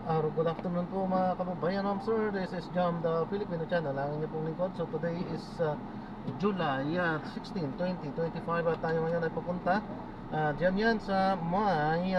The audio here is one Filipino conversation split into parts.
Good afternoon po mga kababayan. Sir, this is Jam, the Filipino channel. Ang inyong pong lingkod. So today is July 16, 2025 at tayo ngayon ay papunta dyan yan sa may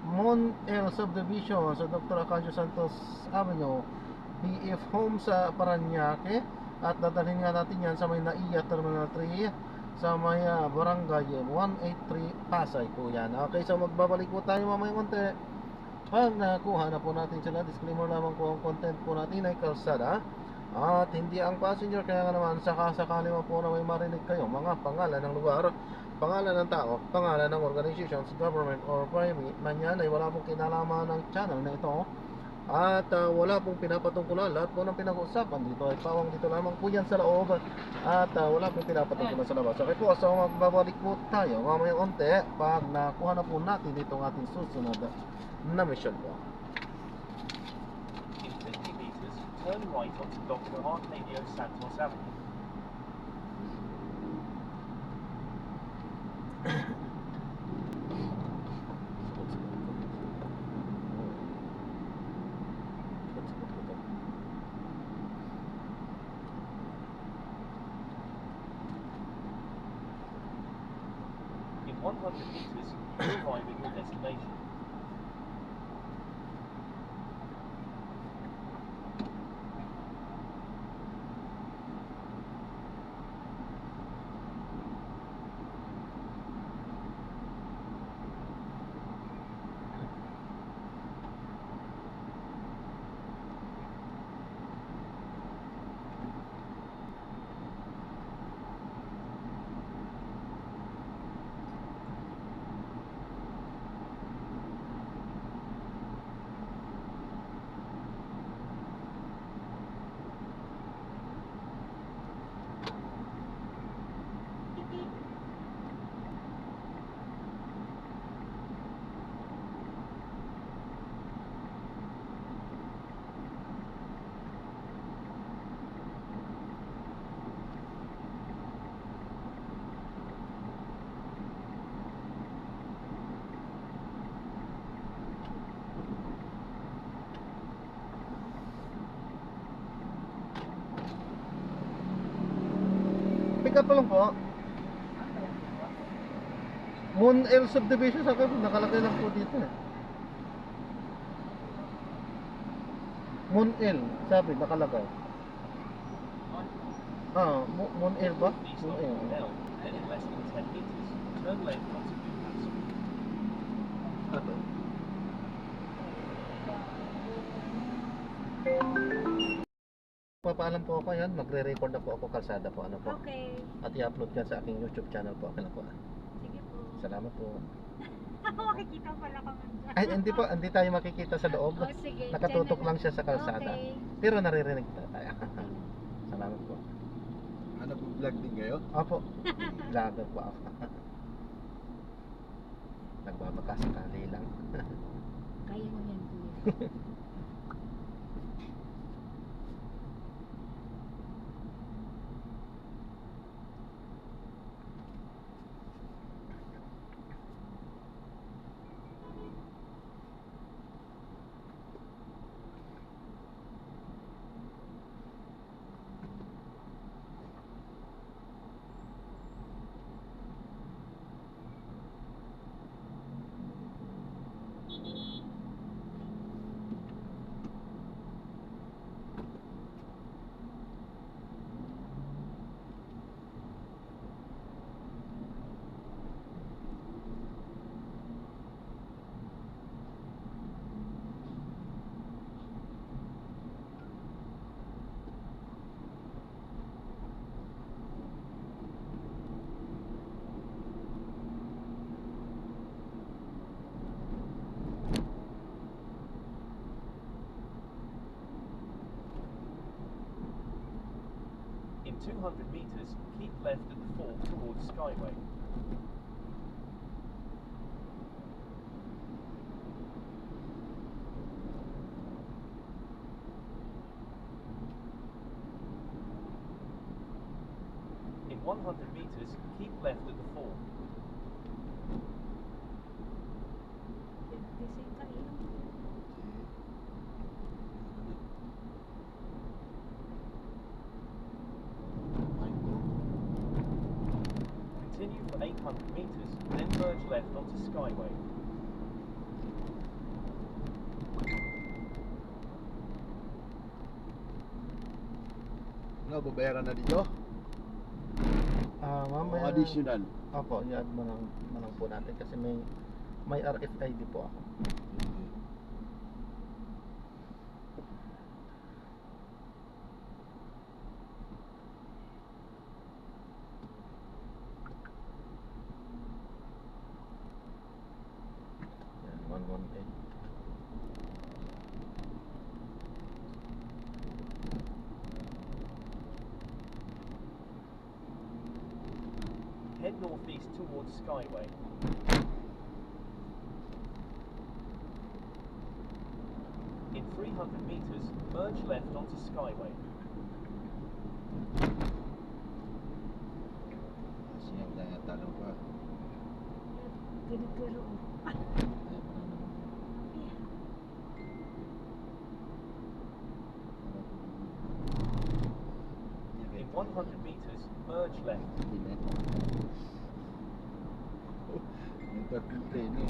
Mon El Subdivision sa Dr. Acacio Santos Avenue, BF Home sa Paranaque. At dadalhin nga natin yan sa may NAIA Terminal 3 sa may barangay 183 Pasay po yan. Okay, so magbabalik po tayo mamayang konti. Pag nakuha na po natin sila, disclaimer lamang po ang content po natin ay kalsada at hindi ang passenger. Kaya nga naman sakasakali mo po na may marinig kayo mga pangalan ng lugar, pangalan ng tao, pangalan ng organizations, government or private man yan, ay wala pong kinalaman ng channel na ito. At wala pong pinapatungkulan. Lahat po ng pinag-uusapan dito ay pawang dito lamang po yan sa loob. At wala pong pinapatungkulan sa labas. Okay po, so magbabalik po tayo mamayang onte pag nakuha na po natin dito ang ating susunod na mission po. In 50 meters, turn right onto Dr. Arcadio Santos Avenue. In 100 meters, you arrive at your destination. Pick up pa lang po. Mon El Subdivision sa akin, nakalagay lang po dito eh. Mon El, sabi, nakalagay. Mon El ba? East Mon of El. L, then in less than 10 meters, turn left onto Newcastle. Okay. Papaalam po ako yan, magre-record na po ako kalsada po, ano po. Okay. At i-upload yan sa aking YouTube channel po, okay na po. Sige po. Salamat po. Makikita pala kami dyan. Ay, hindi tayo makikita sa loob. Oh, sige. Nakatutok Dyan na lang siya sa kalsada. Okay. Pero naririnig tayo. Salamat po. Ano po, vlog din kayo? Opo. Vlogger po ako. Nagbabakasakali lang. Kaya mo yan, kuya. In 200 meters, keep left at the fork towards Skyway. In 100 meters, keep left at the fork. merge left onto Skyway. Ano, babayaran na dito? O Mamaya. additional? Opo, i-add mo lang po natin kasi may RFID po ako. Yan, 118. Head northeast towards Skyway. In 300 meters, merge left onto Skyway. Siya wala nga talong pa. Ganito ro. Ay, wala naman. In 100 meters, merge left. Hindi na. Nagpapilay no.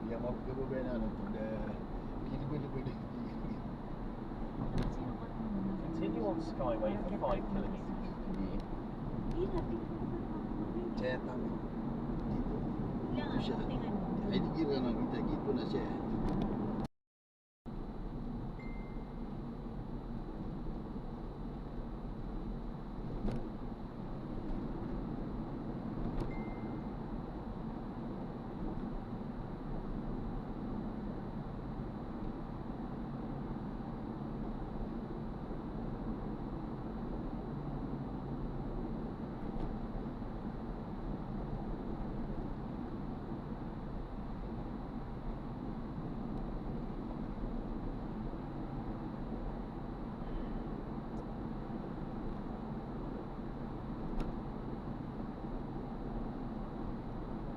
Yang mapagkababay na ano. Kili-bili-bili. Continue on Skyway for 5 kilometers. Hindi. Saya tama. Dito. Dito siya. Ay, di gira lang kita. Dito na siya.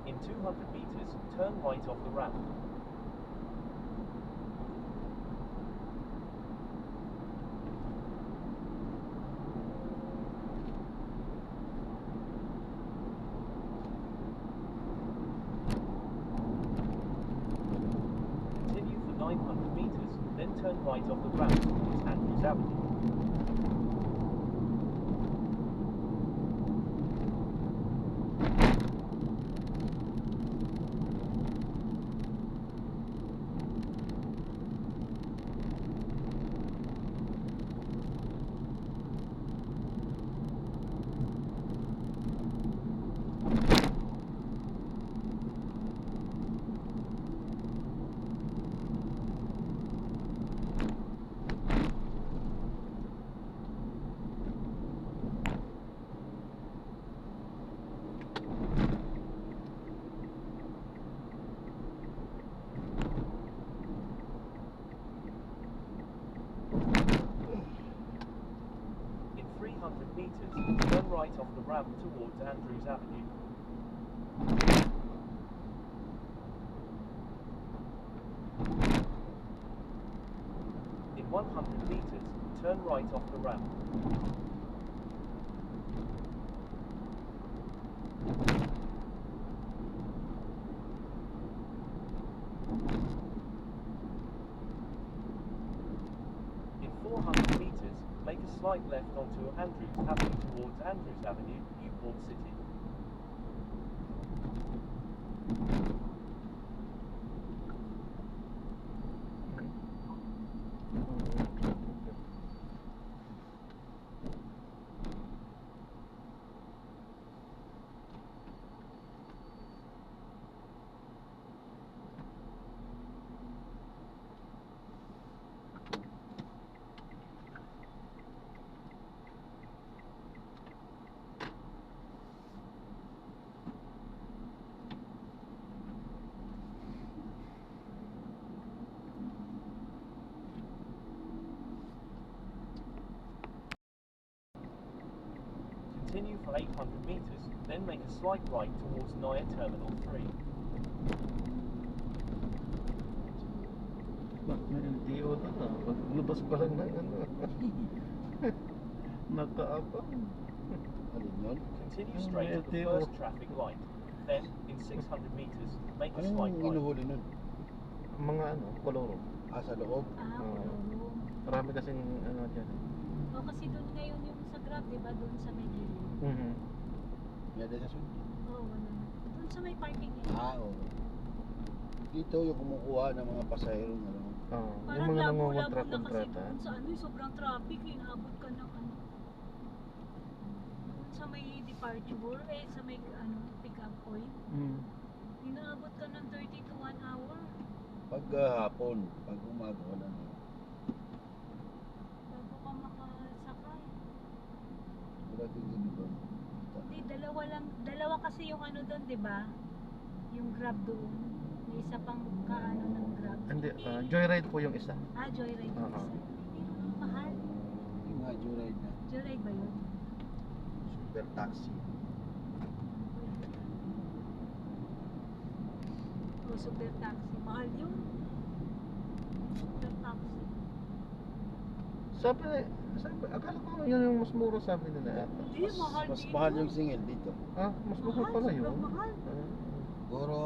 In 200 meters, turn right off the ramp. Continue for 900 meters, then turn right off the ramp towards Andrews Avenue. In 300 meters, turn right off the ramp towards Andrews Avenue. In 100 meters, turn right off the ramp. In 400 meters, make a slight left onto Andrews Avenue towards Andrews Avenue, Newport City. Continue for 800 meters, then make a slight right towards Naya Terminal 3. May LTO na. Paglabas pa lang ng ano. Nakaabang. Alin yun? Continue straight at the LTO. first traffic light. Then, in 600 meters, make a Anong slight right. inuhuli nun? Mga ano, koloro. Sa loob? Ah, Oo. kulong. Marami kasing ano dyan. O kasi doon ngayon yung sa Grab, di ba? Doon sa may gilid. Mhm. May ada sa sundi. Oo, wala na. Doon sa may parking niya. Oo. Dito yung kumukuha ng mga pasahero ano. Oo. Yung Parang mga labo-labo na kasi nangongontra-kontrata. doon sa ano, sobrang traffic, inaabot ka ng ano. Doon sa may departure, sa may ano, pick up point, Mm. inaabot ka ng 30 to 1 hour. Pag hapon, pag umaga wala na. Bago ka makasakay. Wala din gabi doon. Hindi, dalawa kasi yung ano doon, di ba? Yung Grab doon. May isa pang kaano ng Grab. Hindi, joyride po yung isa. Ah, Joyride yung Oo. isa. Pero mahal. Yung nga joyride na. Joyride ba yun? Super taxi. O, super taxi. Mahal yun. Super taxi. Sabi, akala ko yun yung mas mura sabi nila ata. Hindi, mahal Mas din mahal yun. yung single dito. Ah, mas mahal pala yun. Sobrang mahal. Siguro,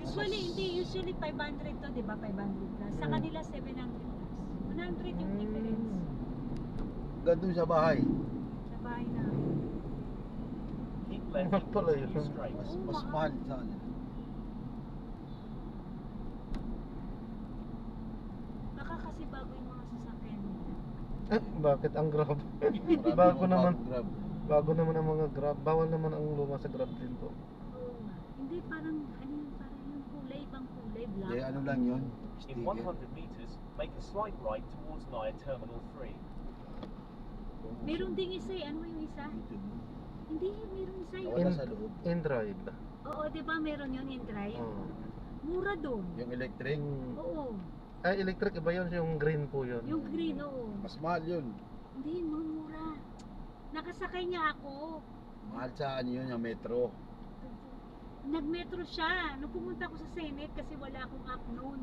Usually 500 to, di ba? 500 plus. Sa Mm. kanila 700 plus. 100 yung difference. gandun sa bahay. Sa bahay na. Keep left Mahal and pala continue yun. straight. Mas mahal sa kanila. Baka kasi bago yung mga sasakyan nila. Bakit ang Grab? Marami Bago mga naman. bagong Grab. Bago naman ang mga Grab. Bawal naman ang luma sa Grab din po. Oo nga. Hindi, parang, ano yun, parang yung kulay, ibang kulay, black. Eh, ano lang yun? In Sticker. 100 meters, make a slight right towards Naya Terminal 3. Meron ding isa eh. Ano yung isa? Dito, no? Hindi, meron isa yun. Wala sa loob. In-drive. Oo, di ba meron yun in drive? Oo. Mura doon. Yung electric, Oo. Ay, electric iba yun. Yung green po yun. Yung green, oo. mas mahal yun. Hindi, mura. Nakasakay niya ako. Mahal sa ano yun, yung metro. Nagmetro siya. Nung pumunta ako sa Senate kasi wala akong app noon.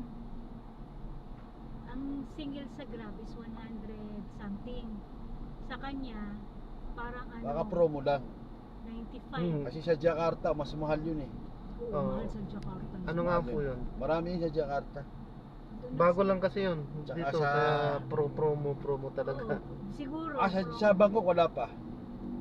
Ang single sa Grab is 100 something. Sa kanya, parang ano, Baka promo lang. 95. Hmm. Kasi sa Jakarta, mas mahal yun eh. Oo, Oo. mahal sa Jakarta. Ano nga po yun? Marami yun sa Jakarta. Doon Bago sa- lang kasi yun. Tsaka Dito sa- sa promo talaga. Oo, siguro. Sa Bangkok wala pa.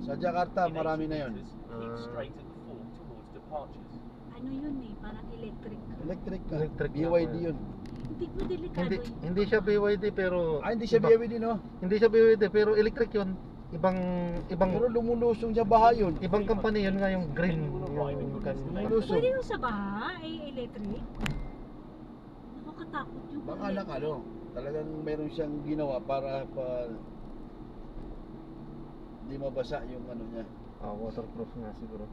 Sa Jakarta, In marami 80 na yun. meters, keep straight at the fall towards departures. Ano yun eh, parang electric. Electric ka. Electric na BYD po. yun. Hindi ko delikado Hindi yun. hindi siya BYD pero Hindi siya iba- BYD no? Hindi siya BYD pero electric yun. Ibang Pero lumulusong sa bahay yun. ibang company yun nga yung green Yung kan. Lulusong. Pwede yung sa baha, electric. Nakakatakot yung Baka lang ano, talagang meron siyang ginawa para hindi mabasa yung ano niya. Waterproof nga siguro.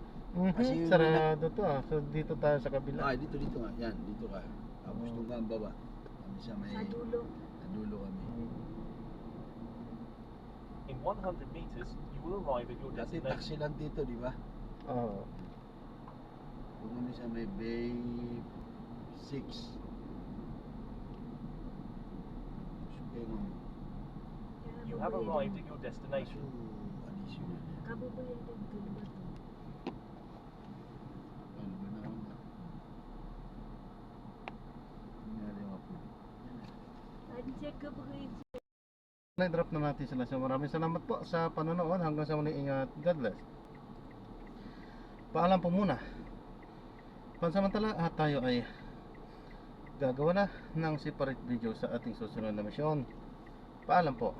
Kasi yun Sarado to ah. So dito tayo sa kabila. Dito nga. Yan, dito ka. Tapos doon ka ang baba. Kami sa may Sa dulo. sa dulo kami. In 100 meters, you will arrive at your Dati destination. taxi lang dito, di ba? Oo. Doon kami sa may Bay 6. Sukengon. You have arrived at your destination. Alisyo na yan. Kabubuyan din ko ba to? Ano ba naman na? Nangyari ako po. Uncheck kabubuyan. Na-drop na natin sila. So maraming salamat po sa panonood. Hanggang sa muli, ingat. God bless. Paalam po muna. Pansamantala at tayo ay gagawa na ng separate video sa ating susunod na misyon. Paalam po.